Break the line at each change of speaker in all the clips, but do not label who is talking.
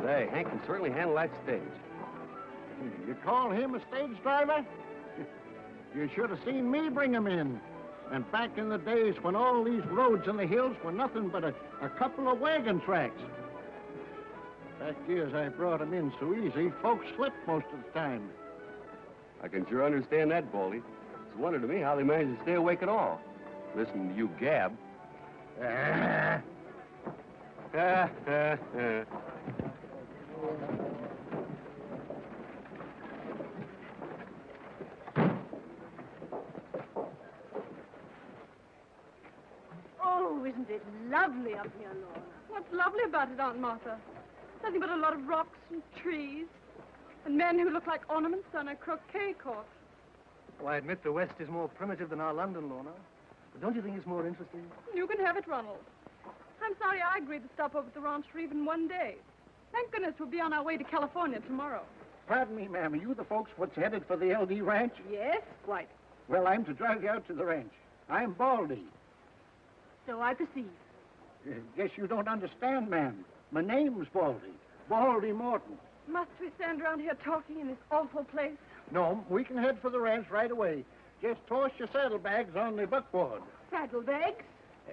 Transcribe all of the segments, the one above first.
Say, Hank can certainly handle that stage.
You call him a stage driver? You should have seen me bring him in. And back in the days when all these roads in the hills were nothing but a couple of wagon tracks. Fact is, I brought him in so easy, folks slipped most of the time.
I can sure understand that, Baldy. It's a wonder to me how they manage to stay awake at all. Listen to you gab.
Oh, isn't it lovely up here, Lorna?
What's lovely about it, Aunt Martha? Nothing but a lot of rocks and trees and men who look like ornaments on a croquet court.
Oh, I admit the West is more primitive than our London, Lorna. But don't you think it's more interesting?
You can have it, Ronald. I'm sorry I agreed to stop over at the ranch for even one day. Thank goodness we'll be on our way to California tomorrow.
Pardon me, ma'am. Are you the folks what's headed for the LD ranch?
Yes, quite.
Well, I'm to drive you out to the ranch. I'm Baldy.
So I perceive.
Guess you don't understand, ma'am. My name's Baldy. Baldy Morton.
Must we stand around here talking in this awful place?
No, we can head for the ranch right away. Just toss your saddlebags on the buckboard.
Saddlebags?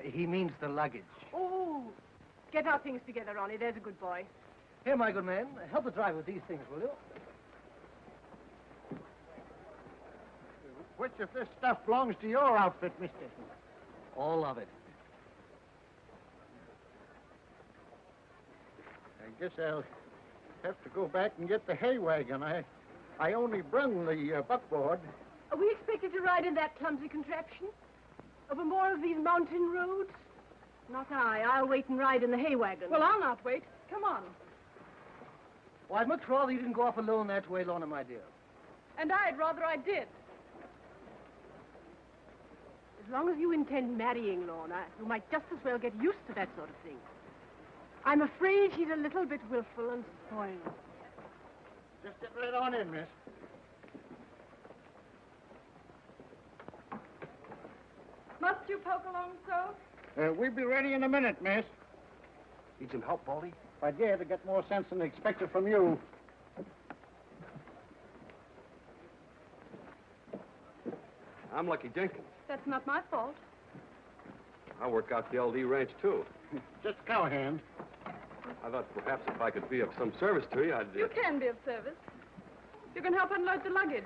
He means the luggage.
Oh, get our things together, Ronnie. There's a good boy.
Here, my good man, help the drive with these things, will you?
Which of this stuff belongs to your outfit, mister?
All of it.
I guess I'll have to go back and get the hay wagon. I only brung the buckboard.
Are we expected to ride in that clumsy contraption? Over more of these mountain roads? Not I. I'll wait and ride in the hay wagon.
Well, I'll not wait. Come on.
Well, I'd much rather you didn't go off alone that way, Lorna, my dear.
And I'd rather I did.
As long as you intend marrying Lorna, you might just as well get used to that sort of thing. I'm afraid she's a little bit willful and spoiled.
Just get right on in, miss.
Must you poke along so?
We'll be ready in a minute, miss.
Need some help, Baldy?
If I dare to get more sense than expected from you.
I'm Lucky Jenkins.
That's not my fault.
I work out the LD ranch, too.
Just a cowhand.
I thought perhaps if I could be of some service to you, I'd...
You can be of service. You can help unload the luggage.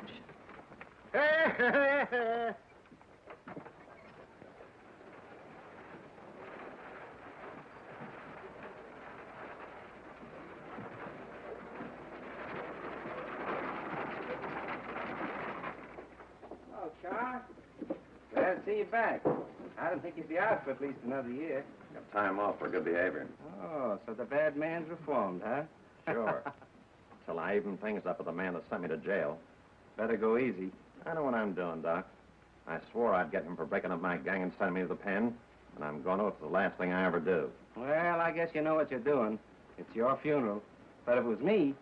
Oh, Char. Glad to see you back. I didn't think you'd be out for at least another year.
Got time off for good behavior.
Oh, so the bad man's reformed, huh?
Sure. Till I even things up with the man that sent me to jail.
Better go easy.
I know what I'm doing, Doc. I swore I'd get him for breaking up my gang and sending me to the pen, and I'm going to. It's the last thing I ever do.
Well, I guess you know what you're doing. It's your funeral. But if it was me,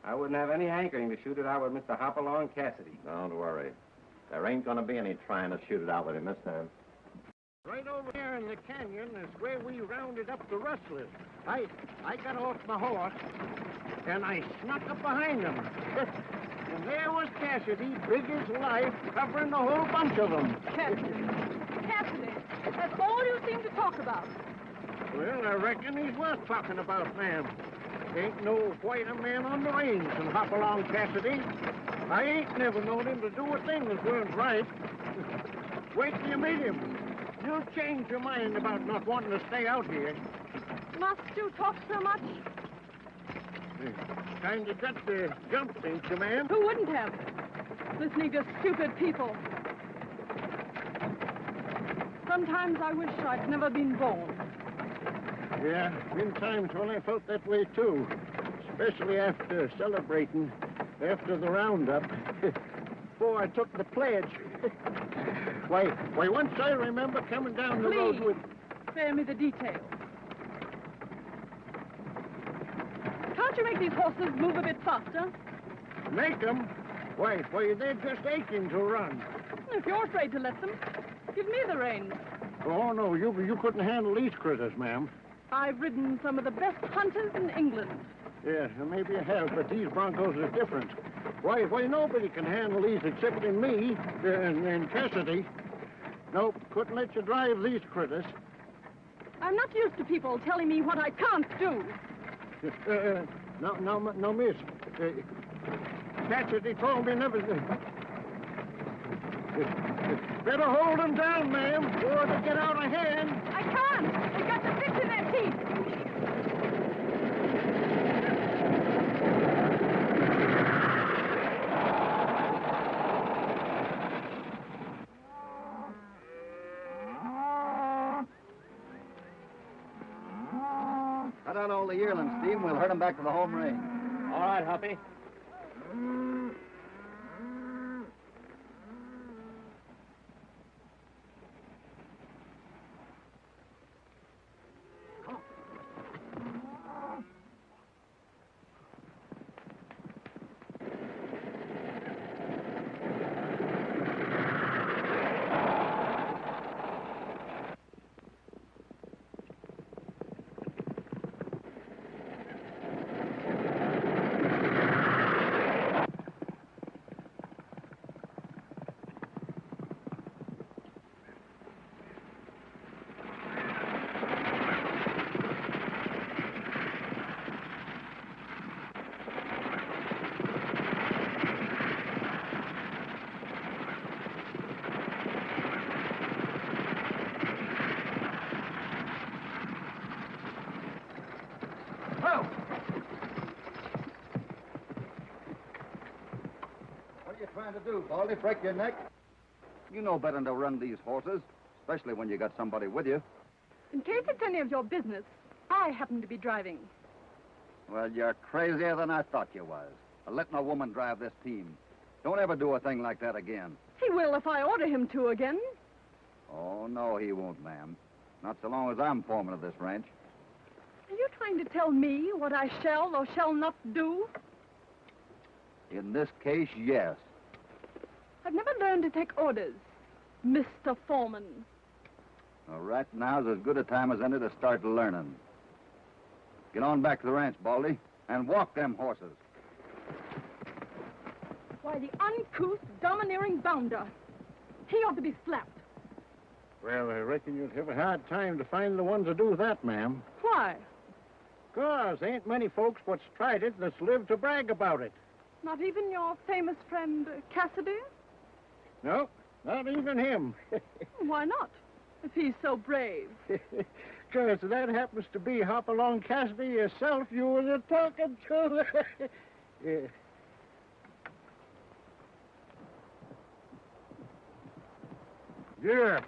I wouldn't have any hankering to shoot it out with Mr. Hopalong Cassidy.
Don't worry. There ain't going to be any trying to shoot it out with him this time.
Right over there in the canyon is where we rounded up the rustlers. I got off my horse, and I snuck up behind them. And there was Cassidy, big as life, covering the whole bunch of them.
Cassidy, that's all you seem to talk about.
Well, I reckon he's worth talking about, ma'am. Ain't no whiter man on the range than Hopalong Cassidy. I ain't never known him to do a thing that weren't right. Wait till you meet him. You'll change your mind about not wanting to stay out here.
Must you talk so much?
Kind of got the jump, ain't you, ma'am?
Who wouldn't have? Listening to stupid people. Sometimes I wish I'd never been born.
Yeah, been times when I felt that way, too. Especially after celebrating, after the roundup. Before I took the pledge. Why, once I remember coming down the road with...
Spare me the details. Can't you make these horses move a bit faster?
Make them? Why, they're just aching to run.
If you're afraid to let them, give me the reins.
Oh, no, you couldn't handle these critters, ma'am.
I've ridden some of the best hunters in England.
Yeah, maybe I have, but these Broncos are different. Why, nobody can handle these excepting me and Cassidy. Nope, couldn't let you drive these critters.
I'm not used to people telling me what I can't do.
No, miss. Cassidy told me never... Better hold them down, ma'am, or they get out of hand.
I can't. They've got the bits in their teeth.
Cut out all the yearling steam. We'll herd them back to the home range.
All right, Hoppy.
What are you trying to do, Baldy? Break your neck? You know better than to run these horses, especially when you got somebody with you.
In case it's any of your business, I happen to be driving.
Well, you're crazier than I thought you was. Letting a woman drive this team. Don't ever do a thing like that again.
He will if I order him to again.
Oh, no, he won't, ma'am. Not so long as I'm foreman of this ranch.
Are you trying to tell me what I shall or shall not do?
In this case, yes.
I've never learned to take orders, Mr. Foreman.
Well, right now's as good a time as any to start learning. Get on back to the ranch, Baldy, and walk them horses.
Why, the uncouth, domineering bounder. He ought to be slapped.
Well, I reckon you'd have a hard time to find the ones to do that, ma'am.
Why?
'Cause ain't many folks what's tried it that's lived to brag about it.
Not even your famous friend, Cassidy?
No, not even him.
Why not, if he's so brave?
'Cause that happens to be Hopalong Cassidy yourself you was a-talking to. Yeah. Yeah.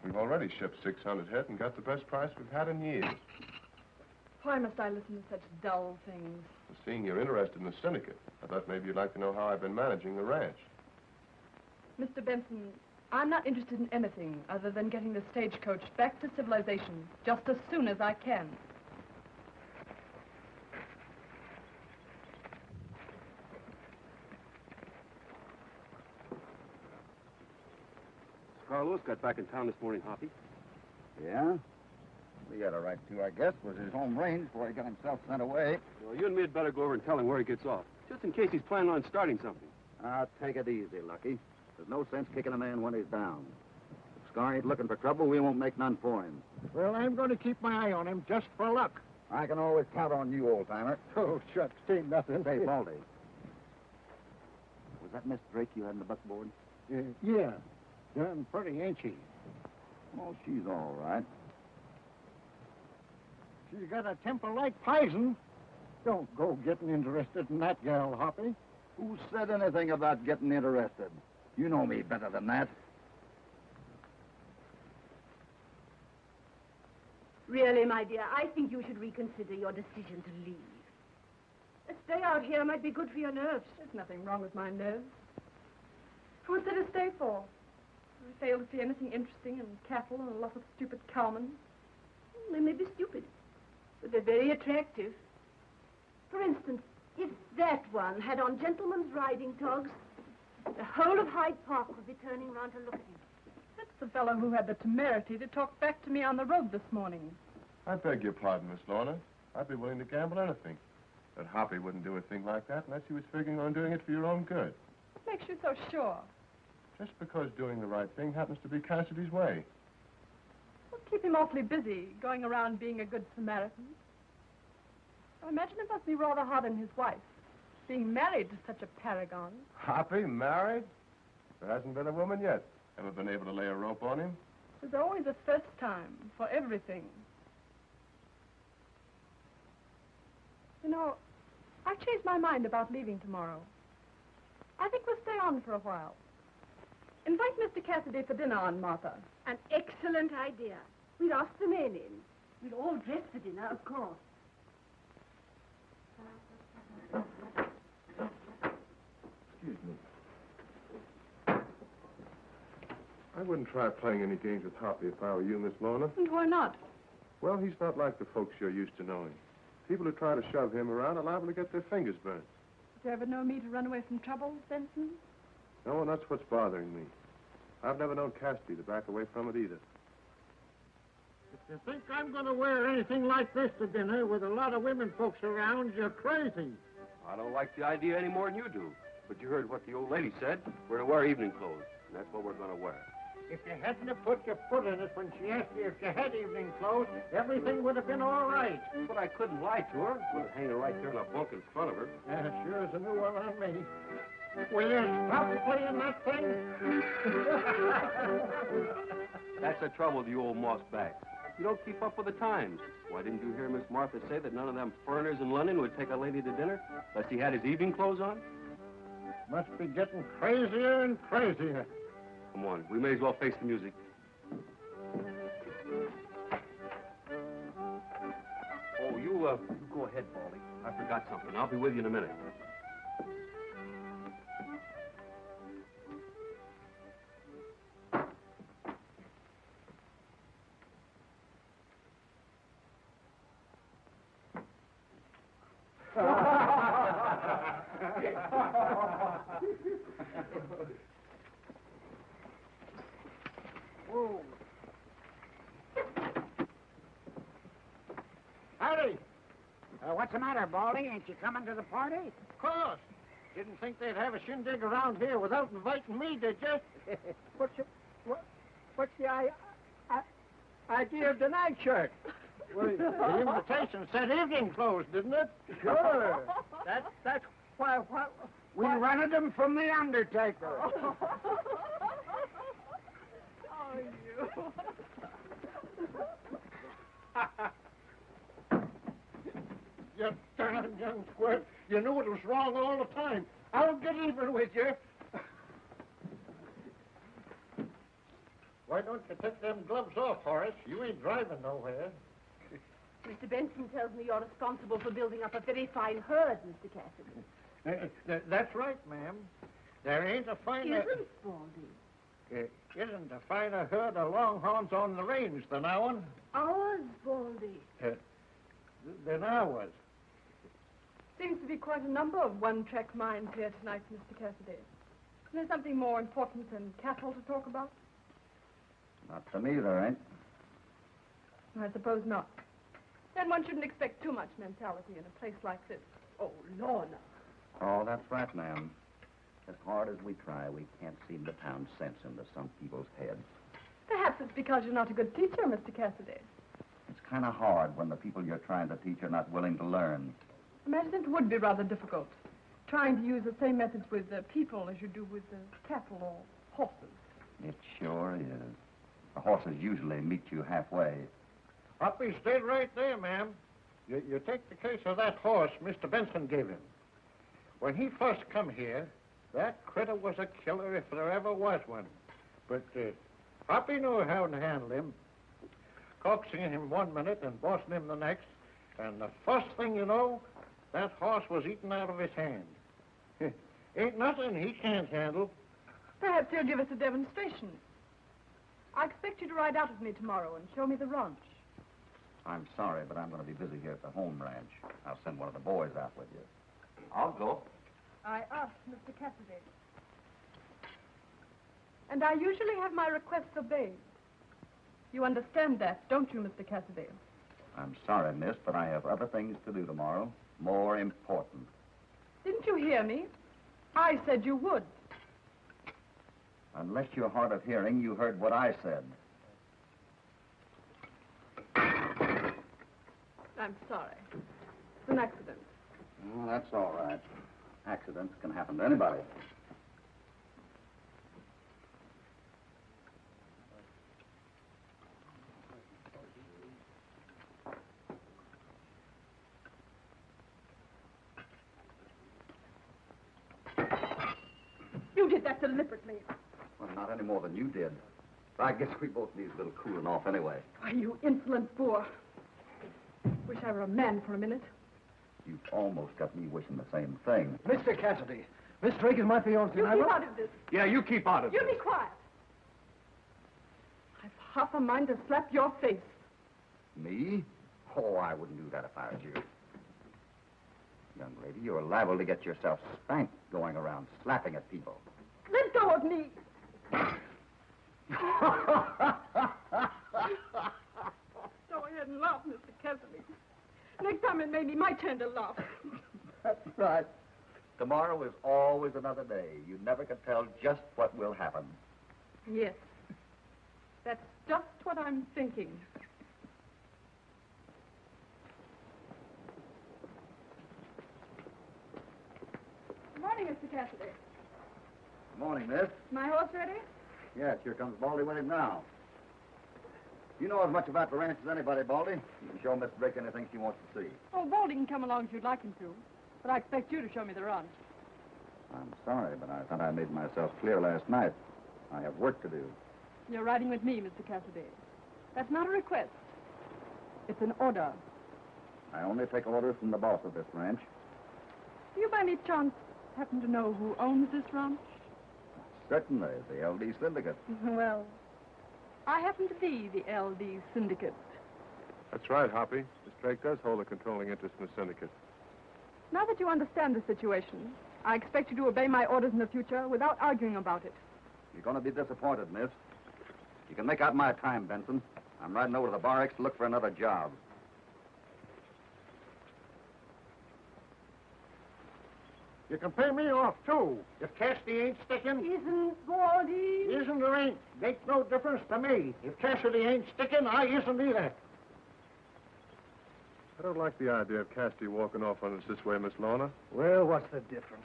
We've already shipped 600 head and got the best price we've had in years.
Why must I listen to such dull things?
Seeing you're interested in the syndicate, I thought maybe you'd like to know how I've been managing the ranch.
Mr. Benson, I'm not interested in anything other than getting the stagecoach back to civilization just as soon as I can.
Carlos got back in town this morning, Hoppy.
Yeah? We got a right to, I guess. Was his home range before he got himself sent away.
Well, you and me had better go over and tell him where he gets off, just in case he's planning on starting something.
Take it easy, Lucky. There's no sense kicking a man when he's down. If Scar ain't looking for trouble, we won't make none for him.
Well, I'm going to keep my eye on him just for luck.
I can always count on you, old-timer.
Oh, shucks, ain't nothing.
Say, Baldy. Was that Miss Drake you had in the buckboard?
Yeah. Done pretty, ain't she?
Oh, she's all right.
She's got a temper like poison. Don't go getting interested in that gal, Hoppy.
Who said anything about getting interested? You know me better than that.
Really, my dear, I think you should reconsider your decision to leave. A stay out here might be good for your nerves.
There's nothing wrong with my nerves. What's there to stay for? I fail to see anything interesting in cattle and a lot of stupid cowmen.
They may be stupid, but they're very attractive. For instance, If that one had on gentlemen's riding togs, the whole of Hyde Park would be turning round to look at him.
That's the fellow who had the temerity to talk back to me on the road this morning.
I beg your pardon, Miss Lorna. I'd be willing to gamble anything. But Hoppy wouldn't do a thing like that unless he was figuring on doing it for your own good.
What makes you so sure?
Just because doing the right thing happens to be Cassidy's way.
Well, keep him awfully busy, going around being a good Samaritan. I imagine it must be rather hard on his wife, being married to such a paragon.
Hoppy, married? There hasn't been a woman yet ever been able to lay a rope on him.
There's always a first time for everything. You know, I've changed my mind about leaving tomorrow. I think we'll stay on for a while. Invite Mr. Cassidy for dinner, Aunt Martha.
An excellent idea. We'll ask the men in. We'll all dress for dinner, of course.
Excuse me. I wouldn't try playing any games with Hoppy if I were you, Miss Lorna.
And why not?
Well, he's not like the folks you're used to knowing. People who try to shove him around are liable to get their fingers burnt.
Did you ever know me to run away from trouble, Benson?
No, and that's what's bothering me. I've never known Cassidy to back away from it either.
If you think I'm going to wear anything like this to dinner with a lot of women folks around, you're crazy.
I don't like the idea any more than you do. But you heard what the old lady said. We're to wear evening clothes, and that's what we're going to wear.
If you hadn't have put your foot in it when she asked you if you had evening clothes, everything would have been all right.
But I couldn't lie to her. Would have hanging right there in a bunk in front of her.
Yeah, sure is a new one on me. Will you stop playing that thing?
That's the trouble with you old mossbacks. You don't keep up with the times. Why didn't you hear Miss Martha say that none of them foreigners in London would take a lady to dinner unless he had his evening clothes on?
Must be getting crazier and crazier.
Come on, we may as well face the music. Oh, you go ahead, Baldy. I forgot something. I'll be with you in a minute.
Whoa. Howdy.
What's the matter, Baldy? Ain't you coming to the party?
Of course. Didn't think they'd have a shindig around here without inviting me, did you?
What's the idea of the nightshirt?
Well, the invitation said evening clothes, didn't it?
Sure. That's why we rented them from the undertaker.
Oh, you.
You darn young squirt. You knew it was wrong all the time. I'll get even with you. Why don't you take them gloves off, Horace? You ain't driving nowhere.
Mr. Benson tells me you're responsible for building up a very fine herd, Mr. Cassidy.
That's right, ma'am. There ain't a finer...
Isn't, Baldy?
Isn't a finer herd of longhorns on the range than ours.
Ours, Baldy.
Than ours.
Seems to be quite a number of one-track minds here tonight, Mr. Cassidy. Is there something more important than cattle to talk about?
Not to me, there ain't.
I suppose not. Then one shouldn't expect too much mentality in a place like this.
Oh, Lorna.
Oh, that's right, ma'am. As hard as we try, we can't seem to pound sense into some people's heads.
Perhaps it's because you're not a good teacher, Mr. Cassidy.
It's kind of hard when the people you're trying to teach are not willing to learn.
Imagine it would be rather difficult, trying to use the same methods with people as you do with cattle or horses.
It sure is. The horses usually meet you halfway.
Hoppy stayed right there, ma'am. You take the case of that horse Mr. Benson gave him. When he first come here, that critter was a killer if there ever was one. But Hoppy knew how to handle him. Coaxing him 1 minute and bossing him the next. And the first thing you know, that horse was eaten out of his hand. Ain't nothing he can't handle.
Perhaps you'll give us a demonstration. I expect you to ride out with me tomorrow and show me the ranch.
I'm sorry, but I'm going to be busy here at the home ranch. I'll send one of the boys out with you.
I'll go.
I asked Mr. Cassidy. And I usually have my requests obeyed. You understand that, don't you, Mr. Cassidy?
I'm sorry, miss, but I have other things to do tomorrow. More important.
Didn't you hear me? I said you would.
Unless you're hard of hearing, you heard what I said.
I'm sorry. It's an accident.
Well, that's all right. Accidents can happen to anybody.
You did that deliberately.
Well, not any more than you did. I guess we both need a little cooling off anyway.
Why, you insolent boor. Wish I were a man for a minute.
You've almost got me wishing the same thing.
Mr. Cassidy, Miss Drake is my fiancé.
You keep out of this.
Yeah, you keep out of
You
this.
be quiet. I've half a mind to slap your face.
Me? Oh, I wouldn't do that if I was you. Young lady, you're liable to get yourself spanked going around slapping at people.
Let go of me. Go ahead and laugh, Mr. Cassidy. Next time it may be my turn to laugh.
That's right. Tomorrow is always another day. You never can tell just what will happen.
Yes. That's just what I'm thinking. Good morning, Mr. Cassidy.
Morning, miss.
My horse ready?
Yes, here comes Baldy with him now. You know as much about the ranch as anybody, Baldy. You can show Miss Drake anything she wants to see.
Oh, Baldy can come along if you'd like him to. But I expect you to show me the run.
I'm sorry, but I thought I made myself clear last night. I have work to do.
You're riding with me, Mr. Cassidy. That's not a request. It's an order.
I only take orders from the boss of this ranch.
Do you by any chance happen to know who owns this ranch?
Certainly, the LD Syndicate.
Well, I happen to be the LD Syndicate.
That's right, Hoppy. Miss Drake does hold a controlling interest in the syndicate.
Now that you understand the situation, I expect you to obey my orders in the future without arguing about it.
You're going to be disappointed, miss. You can make out my time, Benson. I'm riding over to the barracks to look for another job.
You can pay me off, too. If Cassidy ain't sticking,
Isn't Baldy?
isn't or ain't, makes no difference to me. If Cassidy ain't sticking, I isn't either.
I don't like the idea of Cassidy walking off on us this way, Miss Lorna.
Well, what's the difference?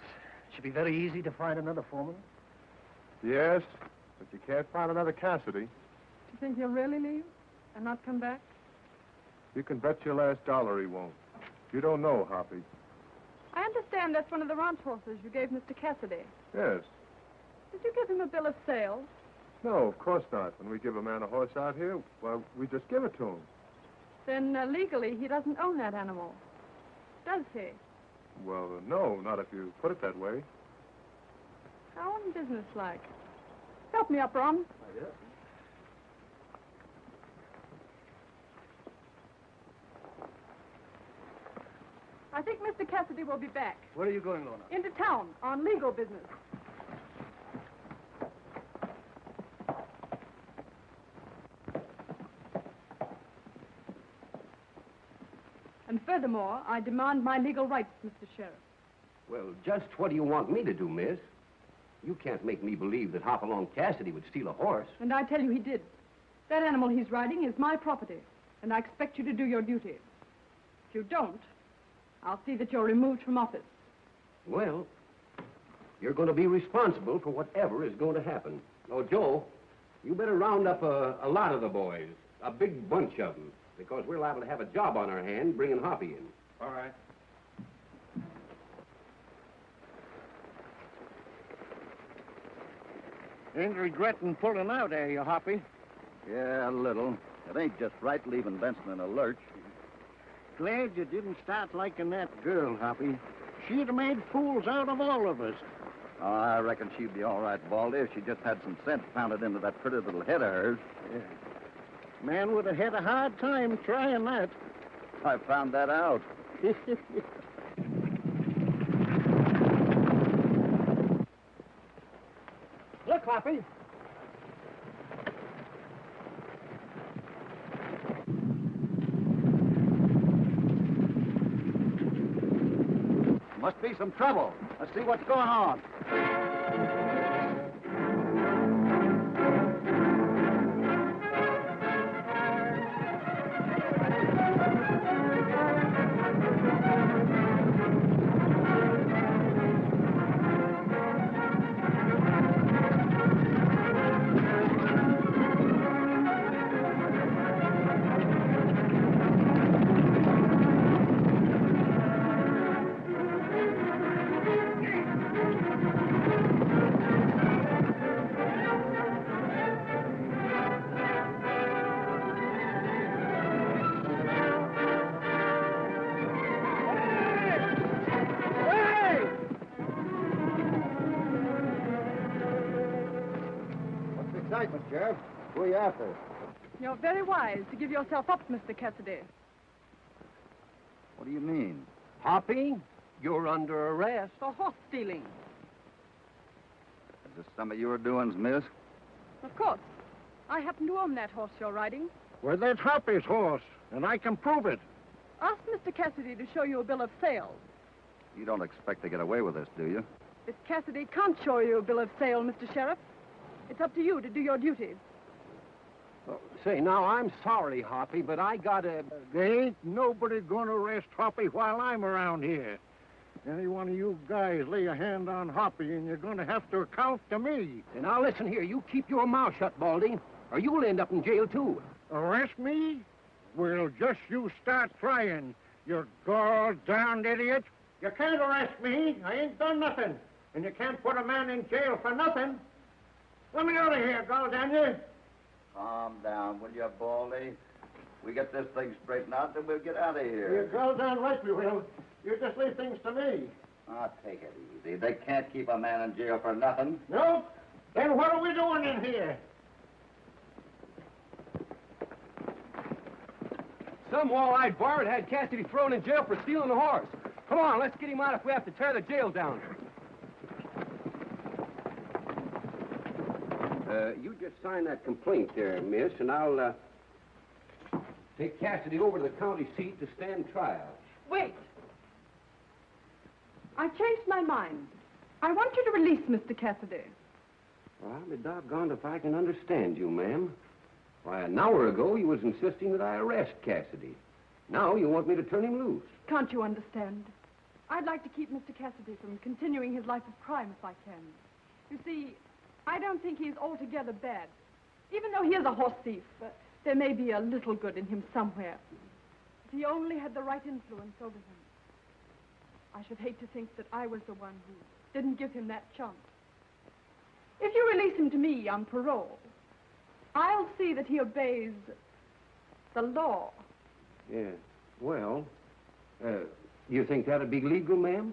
It should be very easy to find another foreman.
Yes, but you can't find another Cassidy.
Do you think he'll really leave and not come back?
You can bet your last dollar he won't. You don't know, Hoppy.
I understand that's one of the ranch horses you gave Mr. Cassidy.
Yes.
Did you give him a bill of sale?
No, of course not. When we give a man a horse out here, well, we just give it to him.
Then legally he doesn't own that animal, does he?
Well, no, not if you put it that way.
How unbusinesslike. Help me up, Ron. I think Mr. Cassidy will be back.
Where are you going, Lorna?
Into town on legal business. And furthermore, I demand my legal rights, Mr. Sheriff.
Well, just what do you want me to do, miss? You can't make me believe that Hopalong Cassidy would steal a horse.
And I tell you he did. That animal he's riding is my property, and I expect you to do your duty. If you don't, I'll see that you're removed from office.
Well, you're going to be responsible for whatever is going to happen. Oh, Joe, you better round up a lot of the boys, a big bunch of them, because we're liable to have a job on our hand bringing Hoppy in.
All right.
Ain't regretting pulling out, are you, Hoppy?
Yeah, a little. It ain't just right leaving Benson in a lurch.
Glad you didn't start liking that girl, Hoppy. She'd have made fools out of all of us.
Oh, I reckon she'd be all right, Baldy, if she just had some sense pounded into that pretty little head of hers.
Yeah. Man would have had a hard time trying that.
I found that out.
Hoppy.
Must be some trouble. Let's see what's going on. Excitement, Sheriff. Who are you after?
You're very wise to give yourself up, Mr. Cassidy.
What do you mean?
Hoppy, you're under arrest.
For horse stealing.
Is this some of your doings, miss?
Of course. I happen to own that horse you're riding.
Well, that's Hoppy's horse, and I can prove it.
Ask Mr. Cassidy to show you a bill of sale.
You don't expect to get away with this, do you?
Miss Cassidy can't show you a bill of sale, Mr. Sheriff. It's up to you to do your duty.
Oh, say, now, I'm sorry, Hoppy, but I gotta...
There ain't nobody gonna arrest Hoppy while I'm around here. Any one of you guys lay a hand on Hoppy, and you're gonna have to account to me.
And now, listen here. You keep your mouth shut, Baldy, or you'll end up in jail, too.
Arrest me? Well, just you start trying, you gall-darned idiot. You can't arrest me. I ain't done nothing. And you can't put a man in jail for nothing. Let me out of here, gall-darn you.
Calm down, will you, Baldy? We get this thing straightened out, then we'll get out of here.
You're gall-darn right we will. You just leave things to me.
Ah, take it easy. They can't keep a man in jail for nothing.
No? Then what are we doing in here?
Some wall-eyed varmint had Cassidy thrown in jail for stealing a horse. Come on, let's get him out if we have to tear the jail down. You just sign that complaint there, miss, and I'll, take Cassidy over to the county seat to stand trial.
Wait. I changed my mind. I want you to release Mr. Cassidy.
Well, I'll be doggone if I can understand you, ma'am. Why, an hour ago, you was insisting that I arrest Cassidy. Now you want me to turn him loose.
Can't you understand? I'd like to keep Mr. Cassidy from continuing his life of crime if I can. You see, I don't think he's altogether bad. Even though he is a horse thief, there may be a little good in him somewhere. If he only had the right influence over him. I should hate to think that I was the one who didn't give him that chance. If you release him to me on parole, I'll see that he obeys the law.
Yeah, well, you think that'd be legal, ma'am?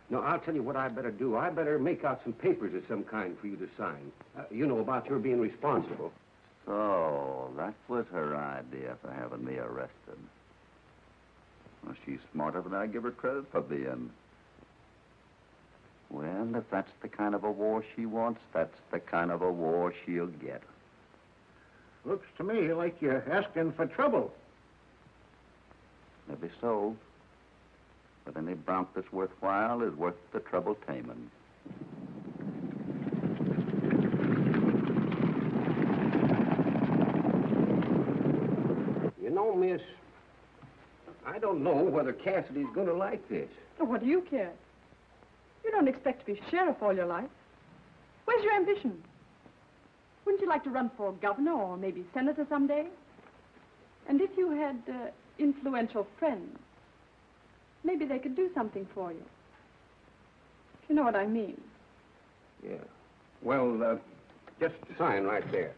No, I'll tell you what I better do. I better make out some papers of some kind for you to sign. You know, about your being responsible.
So, that was her idea for having me arrested. Well, she's smarter than I give her credit for being. Well, if that's the kind of a war she wants, that's the kind of a war she'll get.
Looks to me like you're asking for trouble.
Maybe so. But any bronc that's worthwhile is worth the trouble taming.
You know, miss, I don't know whether Cassidy's going to like this.
Oh, what do you care? You don't expect to be sheriff all your life. Where's your ambition? Wouldn't you like to run for governor or maybe senator someday? And if you had influential friends, maybe they could do something for you. You know what I mean?
Yeah. Well, just sign right there.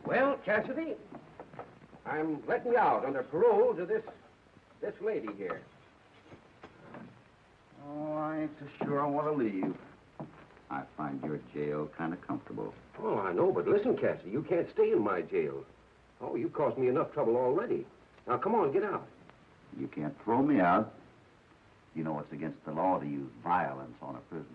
Well, Cassidy, I'm letting you out under parole to this lady here.
Oh, I ain't so sure I want to leave. I find your jail kind of comfortable.
Oh, I know, but listen, Cassidy, you can't stay in my jail. Oh, you caused me enough trouble already. Now, come on, get out.
You can't throw me out. You know it's against the law to use violence on a prisoner.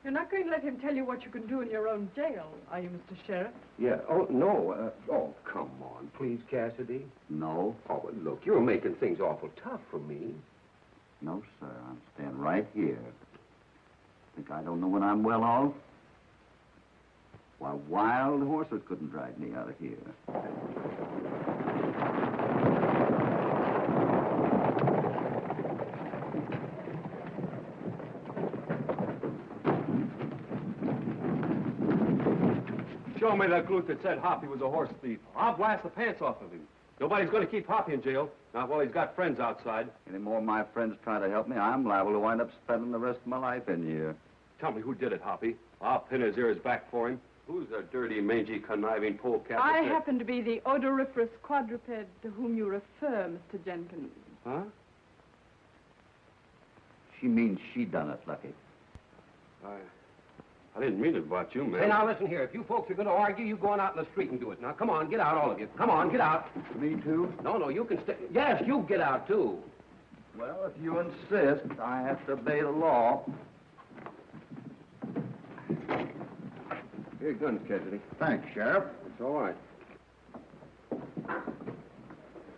You're not going to let him tell you what you can do in your own jail, are you, Mr. Sheriff?
Yeah, oh, no. Oh, come on, please, Cassidy.
No.
Oh, but look, you're making things awful tough for me.
No, sir. I'm staying right here. Think I don't know when I'm well off? Why, wild horses couldn't drag me out of here.
Show me that group that said Hoppy was a horse thief. I'll blast the pants off of him. Nobody's going to keep Hoppy in jail. Not while he's got friends outside.
Any more of my friends try to help me, I'm liable to wind up spending the rest of my life in here.
Tell me who did it, Hoppy. I'll pin his ears back for him. Who's the dirty, mangy, conniving polecat?
I happen to be the odoriferous quadruped to whom you refer, Mr. Jenkins.
Huh?
She means she done it, Lucky.
I didn't mean it about you, man.
Hey, now, listen here. If you folks are going to argue, you go on out in the street and do it. Now, come on, get out, all of you. Come on, get out.
Me too?
No, you can stay. Yes, you get out, too.
Well, if you insist, I have to obey the law.
Here, guns, Cassidy.
Thanks, Sheriff.
It's all right.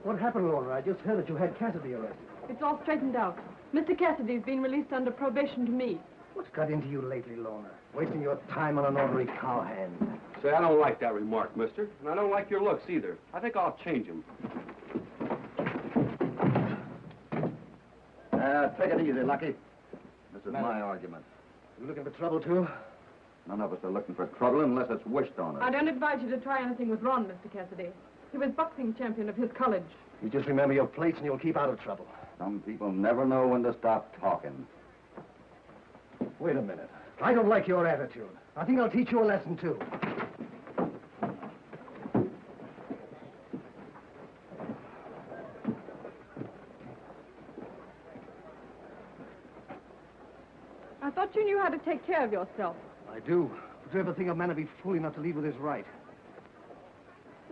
What happened, Lorna? I just heard that you had Cassidy arrested.
It's all straightened out. Mr. Cassidy's been released under probation to me.
What's got into you lately, Lorna? Wasting your time on an ordinary cowhand.
Say, I don't like that remark, mister. And I don't like your looks either. I think I'll change them.
Take it easy, Lucky. This is my argument.
You looking for trouble, too?
None of us are looking for trouble unless it's wished on us.
I don't advise you to try anything with Ron, Mr. Cassidy. He was boxing champion of his college.
You just remember your plates and you'll keep out of trouble.
Some people never know when to stop talking.
Wait a minute. I don't like your attitude. I think I'll teach you a lesson, too.
I thought you knew how to take care of yourself.
I do. Would you ever think a man would be fool enough to lead with his right?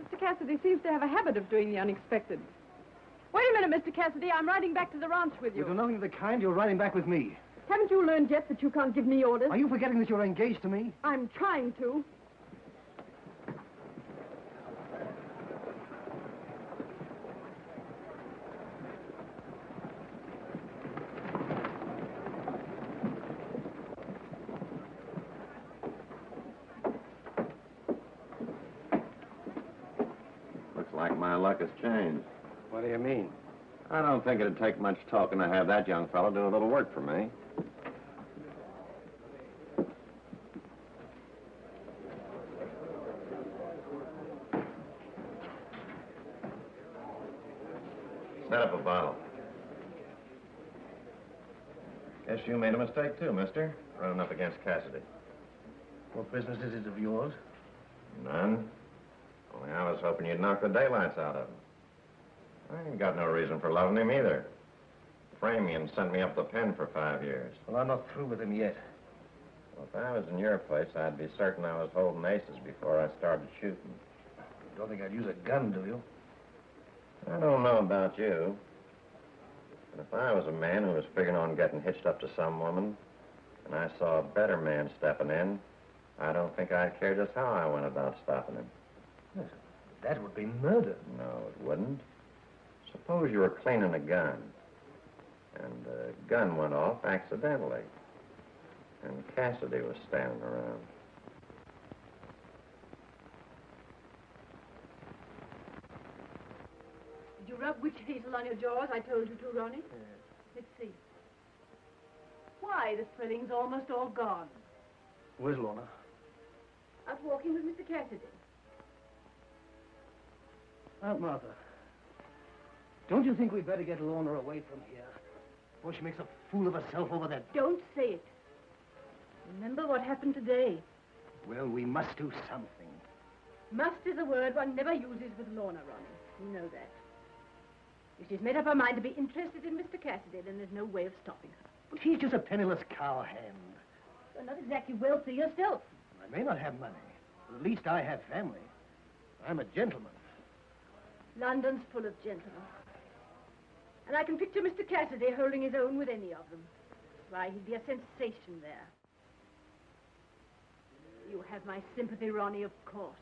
Mr. Cassidy seems to have a habit of doing the unexpected. Wait a minute, Mr. Cassidy. I'm riding back to the ranch with you.
You do nothing of the kind. You're riding back with me.
Haven't you learned yet that you can't give me orders?
Are you forgetting that you're engaged to me?
I'm trying to.
Looks like my luck has changed.
What do you mean?
I don't think it'd take much talking to have that young fellow do a little work for me. Set up a bottle. Guess you made a mistake, too, mister. Running up against Cassidy.
What business is it of yours?
None. Only I was hoping you'd knock the daylights out of him. I ain't got no reason for loving him either. Frame me and send me up the pen for 5 years.
Well, I'm not through with him yet.
Well, if I was in your place, I'd be certain I was holding aces before I started shooting.
You don't think I'd use a gun, do you?
I don't know about you. But if I was a man who was figuring on getting hitched up to some woman, and I saw a better man stepping in, I don't think I'd care just how I went about stopping him.
Yes, that would be murder.
No, it wouldn't. Suppose you were cleaning a gun, and the gun went off accidentally, and Cassidy was standing around.
Did you rub witch hazel on your jaws? I told you to, Ronnie. Let's see. Why, the swelling's almost all gone.
Where's Lorna?
Out walking with Mr. Cassidy.
Aunt Martha, don't you think we'd better get Lorna away from here before she makes a fool of herself over that...
Don't say it. Remember what happened today.
Well, we must do something.
Must is a word one never uses with Lorna, Ronnie. You know that. If she's made up her mind to be interested in Mr. Cassidy, then there's no way of stopping her.
But she's just a penniless cowhand.
You're not exactly wealthy yourself.
I may not have money, but at least I have family. I'm a gentleman.
London's full of gentlemen. And I can picture Mr. Cassidy holding his own with any of them. Why, he'd be a sensation there. You have my sympathy, Ronnie, of course.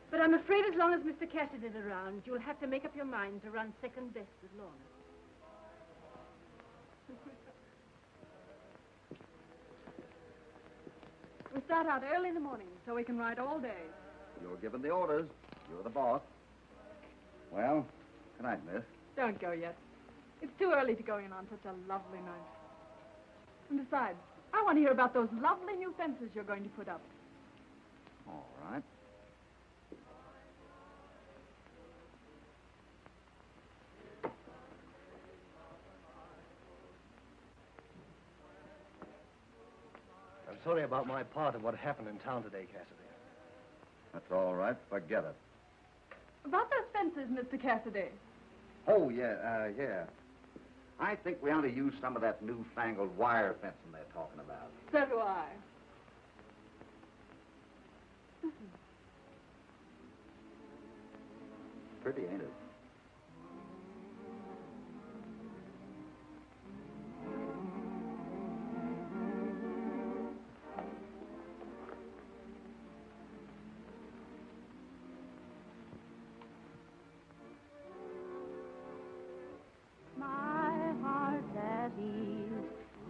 But I'm afraid as long as Mr. Cassidy's around, you'll have to make up your mind to run second best with Lorna.
We start out early in the morning so we can ride all day.
You're given the orders. You're the boss. Well, good night, miss.
Don't go yet. It's too early to go in on such a lovely night. And besides, I want to hear about those lovely new fences you're going to put up.
All right.
I'm sorry about my part of what happened in town today, Cassidy.
That's all right. Forget it.
About those fences, Mr. Cassidy.
Oh, yeah. I think we ought to use some of that newfangled wire fencing they're talking about.
So do I.
Pretty, ain't it?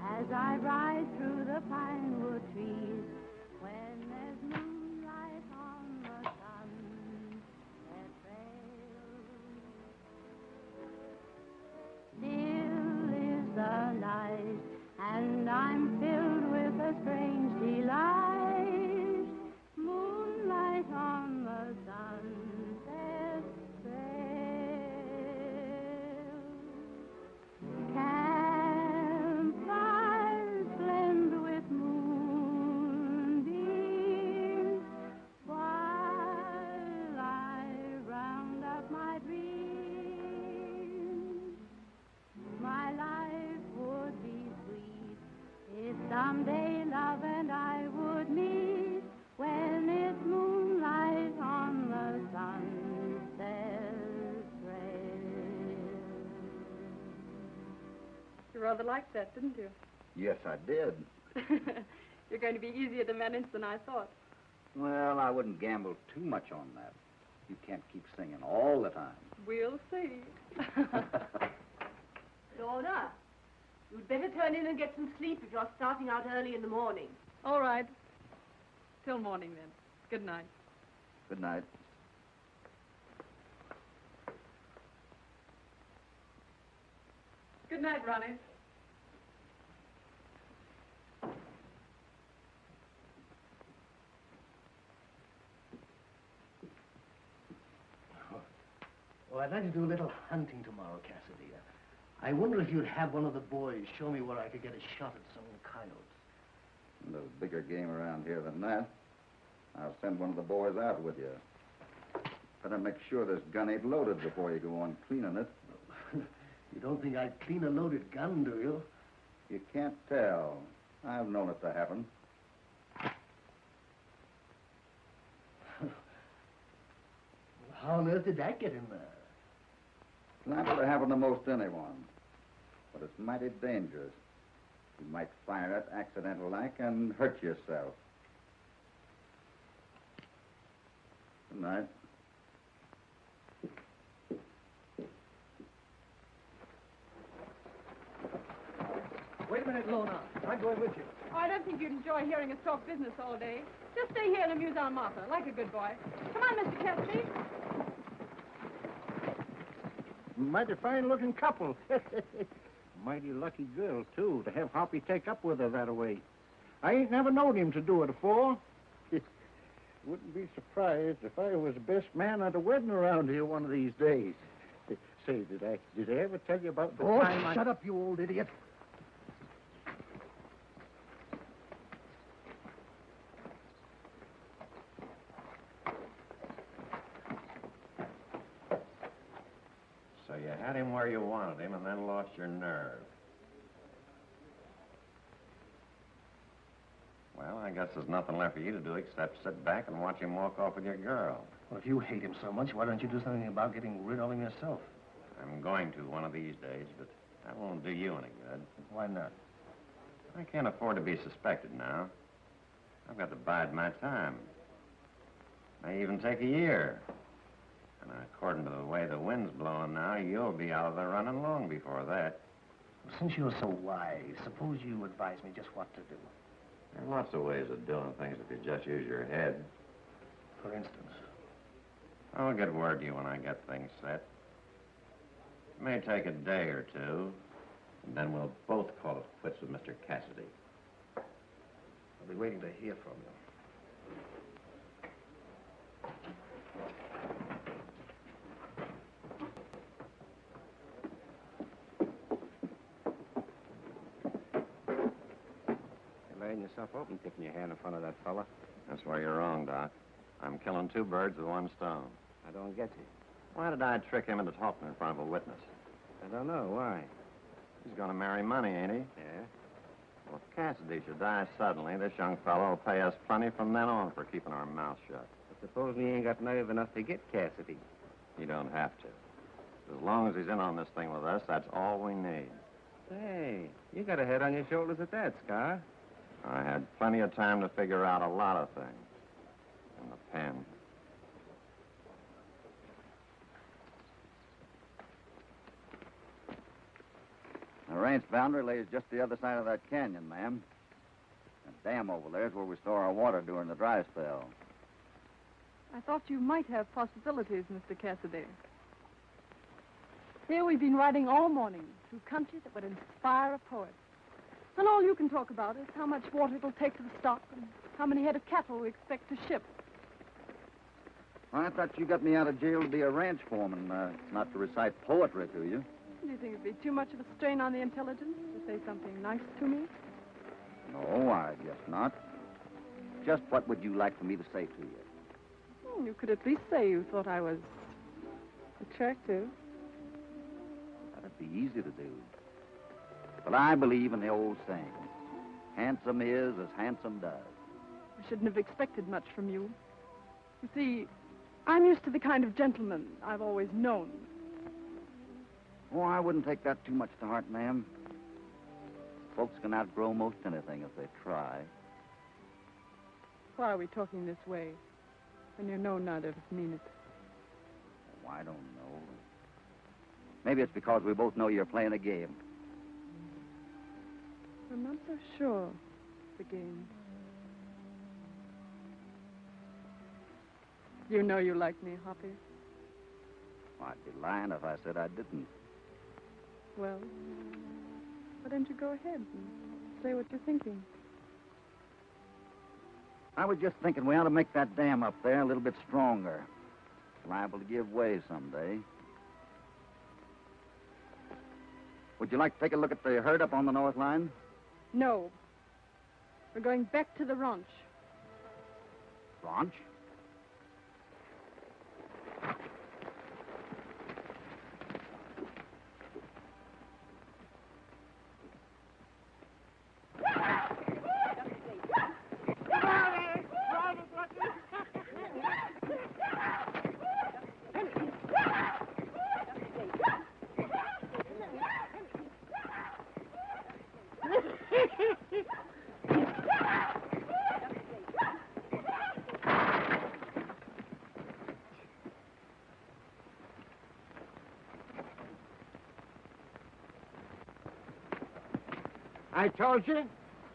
As I ride through the pine wood trees, when there's moonlight on the sunset trail. Still is the night, and I'm filled with a strange delight. Moonlight on the sunset trail. Someday love and I would meet when it's moonlight on the sunset trail.
You rather liked that, didn't you?
Yes, I did.
You're going to be easier to manage than I thought.
Well, I wouldn't gamble too much on that. You can't keep singing all the time.
We'll see.
Lorna, you'd better turn in and get some sleep if you're starting out early in the morning.
All right. Till morning, then. Good night.
Good night.
Good night, Ronnie.
Well, I'd like to do a little hunting tomorrow, Cassidy. I wonder if you'd have one of the boys show me where I could get a shot at some coyotes.
There's bigger game around here than that. I'll send one of the boys out with you. Better make sure this gun ain't loaded before you go on cleaning it.
You don't think I'd clean a loaded gun, do you?
You can't tell. I've known it to happen.
How on earth did that get in there?
Liable to happen to most anyone. But it's mighty dangerous. You might fire it accidental-like and hurt yourself. Good night.
Wait a minute, Lorna. I'm going with you.
Oh, I don't think you'd enjoy hearing us talk business all day. Just stay here and amuse Aunt Martha, like a good boy. Come on, Mr. Cassidy.
Mighty fine-looking couple. Mighty lucky girl, too, to have Hoppy take up with her that way. I ain't never known him to do it afore. Wouldn't be surprised if I was the best man at a wedding around here one of these days. Say, did I ever tell you about the time
shut up, you old idiot.
So you had him where you wanted him and then lost your nerve. Well, I guess there's nothing left for you to do except sit back and watch him walk off with your girl.
Well, if you hate him so much, why don't you do something about getting rid of him yourself?
I'm going to one of these days, but that won't do you any good.
Why not?
I can't afford to be suspected now. I've got to bide my time. May even take a year. And according to the way the wind's blowing now, you'll be out of the running long before that.
Well, since you're so wise, suppose you advise me just what to do.
There are lots of ways of doing things if you just use your head.
For instance?
I'll get word to you when I get things set. It may take a day or two, and then we'll both call it quits with Mr. Cassidy.
I'll be waiting to hear from you.
You're laying yourself open, tipping your hand in front of that fella.
That's where you're wrong, Doc. I'm killing two birds with one stone.
I don't get you.
Why did I trick him into talking in front of a witness?
I don't know. Why?
He's going to marry money, ain't he?
Yeah?
Well, if Cassidy should die suddenly, this young fellow will pay us plenty from then on for keeping our mouths shut.
But suppose we ain't got nerve enough to get Cassidy.
You don't have to. As long as he's in on this thing with us, that's all we need.
Say, you got a head on your shoulders at that, Scar.
I had plenty of time to figure out a lot of things. In the pen.
The ranch boundary lays just the other side of that canyon, ma'am. That dam over there is where we store our water during the dry spell.
I thought you might have possibilities, Mr. Cassidy. Here we've been riding all morning through country that would inspire a poet. And all you can talk about is how much water it'll take for the stock and how many head of cattle we expect to ship.
I thought you got me out of jail to be a ranch foreman, not to recite poetry to you.
Do you think it'd be too much of a strain on the intelligence to say something nice to me?
No, I guess not. Just what would you like for me to say to you?
You could at least say you thought I was attractive.
That'd be easy to do. But I believe in the old saying, handsome is as handsome does.
I shouldn't have expected much from you. You see, I'm used to the kind of gentleman I've always known.
Oh, I wouldn't take that too much to heart, ma'am. Folks can outgrow most anything if they try.
Why are we talking this way when you know neither of us mean it?
Oh, I don't know. Maybe it's because we both know you're playing a game.
I'm not so sure it's a game. You know you like me, Hoppy.
I'd be lying if I said I didn't.
Well, why don't you go ahead and say what you're thinking?
I was just thinking we ought to make that dam up there a little bit stronger. It's liable to give way someday. Would you like to take a look at the herd up on the north line?
No. We're going back to the ranch.
Ranch?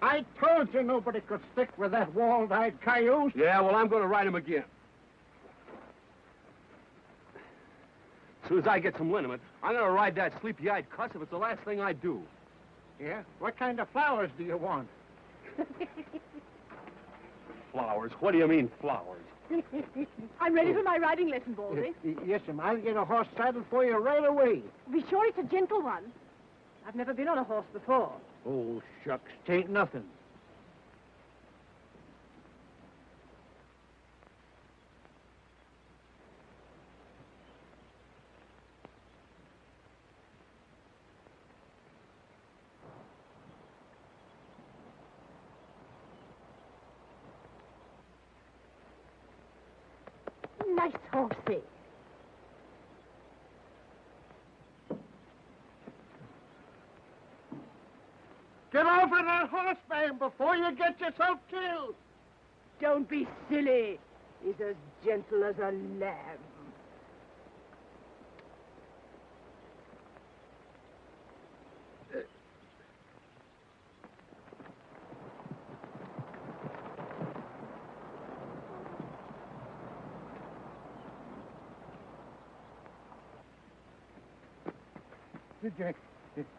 I told you nobody could stick with that walled-eyed cayuse.
Yeah, well, I'm going to ride him again. As soon as I get some liniment, I'm going to ride that sleepy-eyed cuss if it's the last thing I do.
Yeah? What kind of flowers do you want?
Flowers? What do you mean, flowers?
I'm ready for my riding lesson, Baldy.
Yes, ma'am. I'll get a horse saddled for you right away.
Be sure it's a gentle one. I've never been on a horse before.
Oh, shucks. Tain't nothing.
Now, nice horsey.
Get off of that horse, man, before you get yourself killed.
Don't be silly. He's as gentle as a lamb.